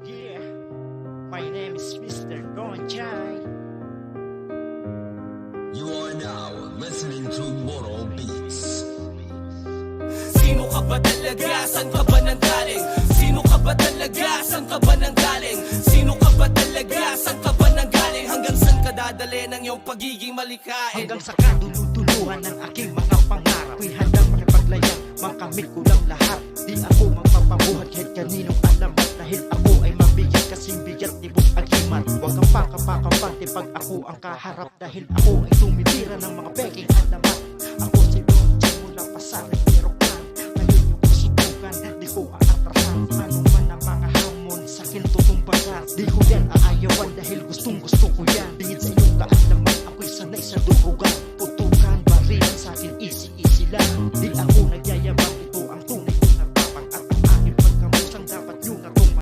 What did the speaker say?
Yeah, my name is Mr. Gonchai. You are now listening to Moro Beats. Sino ka ba talaga? San ka ba nanggaling? Sino ka ba talaga? San ka ba nanggaling? Sino ka ba talaga? San ka ba nanggaling? Hanggang saan ka dadali ng iyong pagiging malikain? Hanggang sa kaduluduluhan ng aking mga pangarap, ako'y handang makipaglayang, makamit ko lang lahat. Di ako magpapabuhat kahit kaninong alamat, dahil ako ay mabigyan kasing bigat ni Buk Agimat. Huwag kang pakapakapante pag ako ang kaharap, dahil ako ay tumitira ng mga peking alamat. Ako si Donchi mula pa sa Erokan, ngayon yung kasubukan, di ko aatrasan. Ano man ang mga hamon, sa'kin tutumbagan. Di ko yan aayawan dahil gustong gusto ko yan. Dingid sa iyong kaalaman, ako'y sanay sa durugan. Putukan, barilan sa'kin, easy lang. Di ako